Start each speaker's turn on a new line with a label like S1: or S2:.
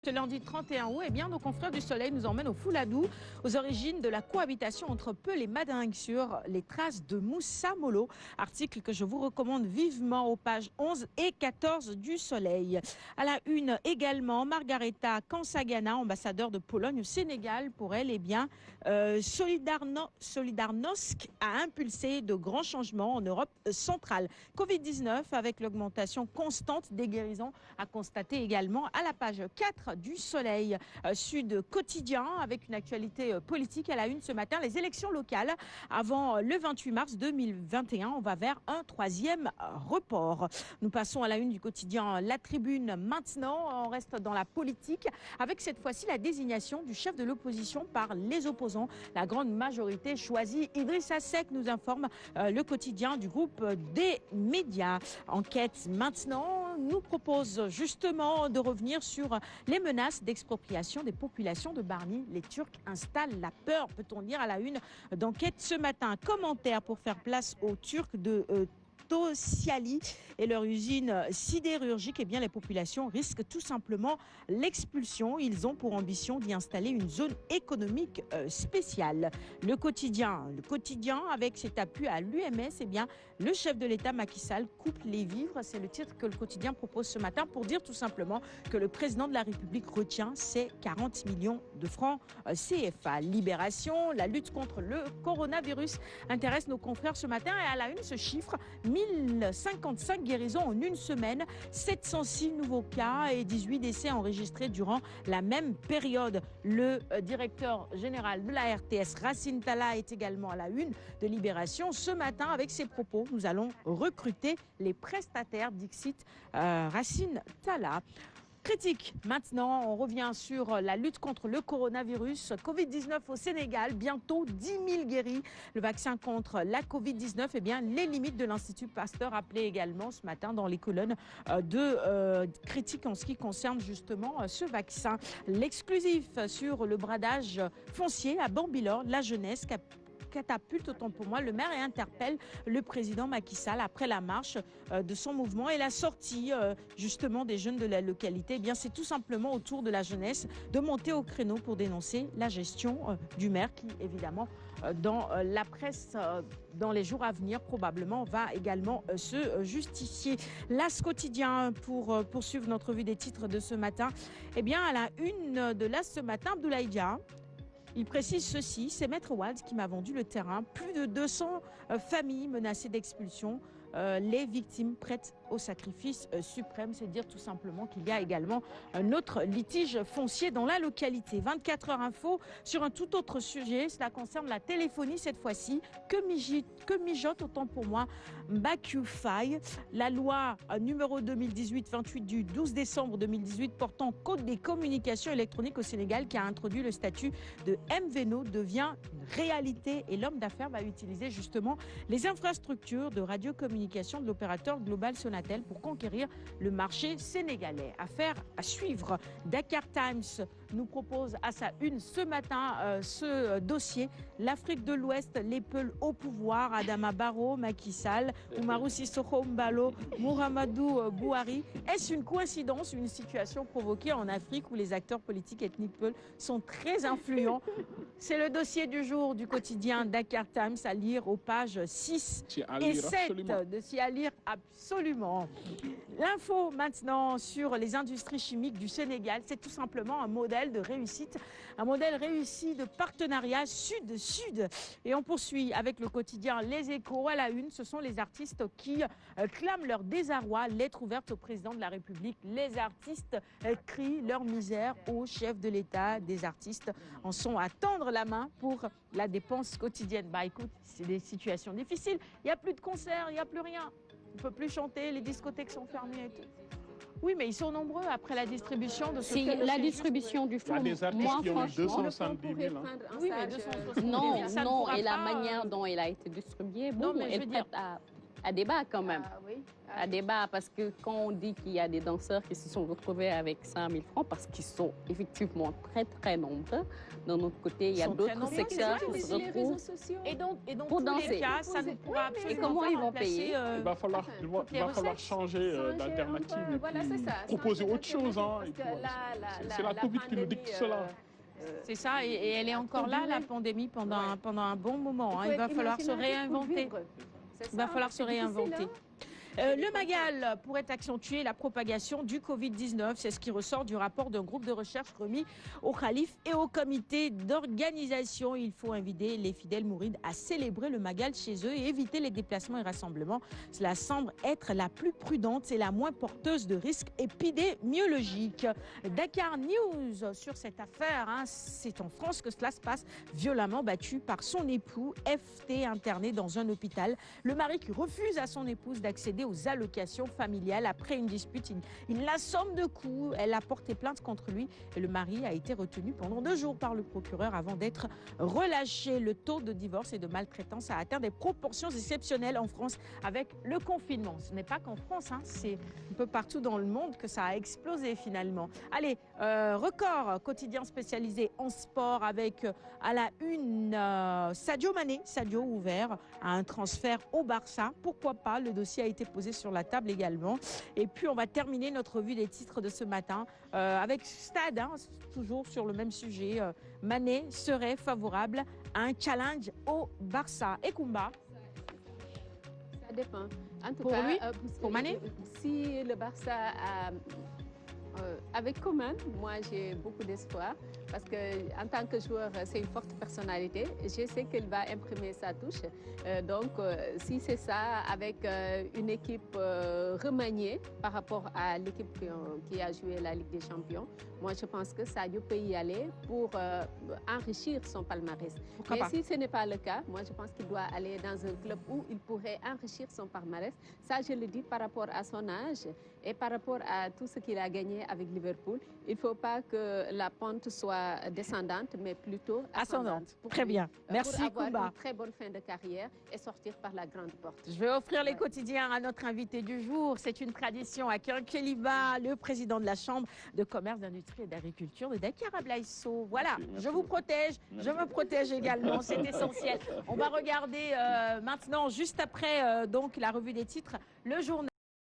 S1: ce lundi 31 août, eh bien, nos confrères du Soleil nous emmènent au Fouladou, aux origines de la cohabitation entre Peul et Madingue sur les traces de Moussa Molo. Article que je vous recommande vivement aux pages 11 et 14 du Soleil. À la une également, Margareta Kansagana, ambassadeur de Pologne au Sénégal. Pour elle, eh bien, Solidarnosc a impulsé de grands changements en Europe centrale. Covid-19 avec l'augmentation constante des guérisons à constater également à la page 4 du Soleil. Sud Quotidien avec une actualité politique à la une ce matin. Les élections locales avant le 28 mars 2021. On va vers un troisième report. Nous passons à la une du quotidien La Tribune maintenant. On reste dans la politique avec cette fois-ci la désignation du chef de l'opposition par les opposants. La grande majorité choisit Idrissa Seck, nous informe le quotidien du groupe des médias. Enquête maintenant nous propose justement de revenir sur les menaces d'expropriation des populations de Bargny. Les Turcs installent la peur, peut-on lire à la une d'Enquête ce matin. Commentaire pour faire place aux Turcs de Tosiali et leur usine sidérurgique. Eh bien, les populations risquent tout simplement l'expulsion. Ils ont pour ambition d'y installer une zone économique spéciale. Le quotidien avec cet appui à l'UMS, eh bien, le chef de l'État Macky Sall coupe les vivres. C'est le titre que le quotidien propose ce matin pour dire tout simplement que le président de la République retient ses 40 millions de francs CFA. Libération, la lutte contre le coronavirus intéresse nos confrères ce matin et à la une ce chiffre 1055 guérisons en une semaine, 706 nouveaux cas et 18 décès enregistrés durant la même période. Le directeur général de la RTS, Racine Talla, est également à la une de Libération ce matin avec ses propos. Nous allons recruter les prestataires, dixit Racine Talla. Critique maintenant, on revient sur la lutte contre le coronavirus. Covid-19 au Sénégal, bientôt 10 000 guéris. Le vaccin contre la Covid-19, eh bien, les limites de l'Institut Pasteur appelées également ce matin dans les colonnes de critiques en ce qui concerne justement ce vaccin. L'exclusif sur le bradage foncier à Bambilor, la jeunesse catapulte, autant pour moi, le maire et interpelle le président Macky Sall après la marche de son mouvement et la sortie justement des jeunes de la localité. Eh bien, c'est tout simplement au tour de la jeunesse de monter au créneau pour dénoncer la gestion du maire qui, évidemment, dans la presse, dans les jours à venir, probablement va également se justifier. L'As quotidien, pour poursuivre notre revue des titres de ce matin, eh bien, à la une de l'As ce matin, Abdoulaye Dia, il précise ceci, c'est Maître Wade qui m'a vendu le terrain. Plus de 200 familles menacées d'expulsion. Les victimes prêtes au sacrifice suprême. C'est dire tout simplement qu'il y a également un autre litige foncier dans la localité. 24 heures info sur un tout autre sujet. Cela concerne la téléphonie cette fois-ci. Que mijote autant pour moi Mbaku Faye. La loi numéro 2018-28 du 12 décembre 2018 portant code des communications électroniques au Sénégal qui a introduit le statut de MVNO devient une réalité et l'homme d'affaires va utiliser justement les infrastructures de radiocommunication de l'opérateur Global Sonatel pour conquérir le marché sénégalais. Affaire à suivre. Dakar Times nous propose à sa une ce matin ce dossier. L'Afrique de l'Ouest, les Peuls au pouvoir, Adama Barrow, Macky Sall, Oumarou Sissoko Mbalo, Mouhamadou Bouhari. Est-ce une coïncidence, une situation provoquée en Afrique où les acteurs politiques ethniques Peuls sont très influents? C'est le dossier du jour du quotidien Dakar Times à lire aux pages 6 et 7. De s'y à lire absolument. L'info maintenant sur les industries chimiques du Sénégal, c'est tout simplement un modèle de réussite, un modèle réussi de partenariat sud-sud. Et on poursuit avec le quotidien Les Échos à la une. Ce sont les artistes qui clament leur désarroi. Lettre ouverte au président de la République. Les artistes crient leur misère au chef de l'État. Des artistes en sont à tendre la main pour la dépense quotidienne. Bah écoute, c'est des situations difficiles. Il n'y a plus de concerts, il n'y a plus rien. On ne peut plus chanter, les discothèques sont fermées et tout. Oui, mais ils sont nombreux après la distribution de ce
S2: Si la distribution du fonds, moi franchement,
S3: 270 000.
S1: oui, mais 270 000,
S2: non,
S1: ça ne
S2: non,
S1: pourra
S2: et la
S1: pas,
S2: manière dont il a été distribué, bon,
S1: non, mais je
S2: est
S1: veux dire,
S2: prête à... à débat quand même.
S3: Oui.
S2: À débat, parce que quand on dit qu'il y a des danseurs qui se sont retrouvés avec 5 000 francs, parce qu'ils sont effectivement très très nombreux, de notre côté, il y a d'autres secteurs qui se retrouvent
S1: Et donc
S2: pour
S1: tous
S2: danser.
S1: les cas, ça ne pourra
S2: Et comment ils vont payer?
S4: Il va falloir changer d'alternative
S3: Voilà, c'est ça.
S4: proposer autre chose. Hein, c'est la Covid qui nous dicte cela.
S1: C'est ça, et elle est encore là, la pandémie, pendant un bon moment. Hein. Il va falloir se réinventer. Il va falloir se réinventer. Le Magal pourrait accentuer la propagation du Covid-19. C'est ce qui ressort du rapport d'un groupe de recherche remis au Khalif et au comité d'organisation. Il faut inviter les fidèles mourides à célébrer le Magal chez eux et éviter les déplacements et rassemblements. Cela semble être la plus prudente et la moins porteuse de risques épidémiologiques. Dakar News sur cette affaire. Hein. C'est en France que cela se passe. Violemment battu par son époux, FT, interné dans un hôpital. Le mari qui refuse à son épouse d'accéder aux allocations familiales. Après une dispute, il l'assomme de coups. Elle a porté plainte contre lui et le mari a été retenu pendant 2 jours par le procureur avant d'être relâché. Le taux de divorce et de maltraitance a atteint des proportions exceptionnelles en France avec le confinement. Ce n'est pas qu'en France, hein, c'est un peu partout dans le monde que ça a explosé finalement. Allez, record quotidien spécialisé en sport avec à la une Sadio Mané. Sadio ouvert à un transfert au Barça. Pourquoi pas? Le dossier a été posé sur la table également. Et puis on va terminer notre revue des titres de ce matin avec Stade, hein, toujours sur le même sujet. Mané serait favorable à un challenge au Barça. Et Koumba?
S3: Ça dépend. En tout
S1: Pour
S3: cas,
S1: lui, pour Mané,
S3: si le Barça a avec Coman, moi j'ai beaucoup d'espoir parce que en tant que joueur, c'est une forte personnalité. Je sais qu'il va imprimer sa touche. Donc, si c'est ça, avec une équipe remaniée par rapport à l'équipe qui a joué la Ligue des Champions, moi je pense que Sadio peut y aller pour enrichir son palmarès. Mais si ce n'est pas le cas, moi je pense qu'il doit aller dans un club où il pourrait enrichir son palmarès. Ça, je le dis par rapport à son âge et par rapport à tout ce qu'il a gagné avec Liverpool. Il ne faut pas que la pente soit descendante, mais plutôt ascendante.
S1: Très bien. Merci,
S3: pour avoir
S1: Koumba.
S3: une très bonne fin de carrière et sortir par la grande porte.
S1: Je vais offrir les quotidiens à notre invité du jour. C'est une tradition à Kinkeliba, le président de la Chambre de commerce, d'industrie et d'agriculture de Dakar Ablaïso. Voilà, je vous protège, je me protège également, c'est essentiel. On va regarder maintenant, juste après donc la revue des titres, le journal.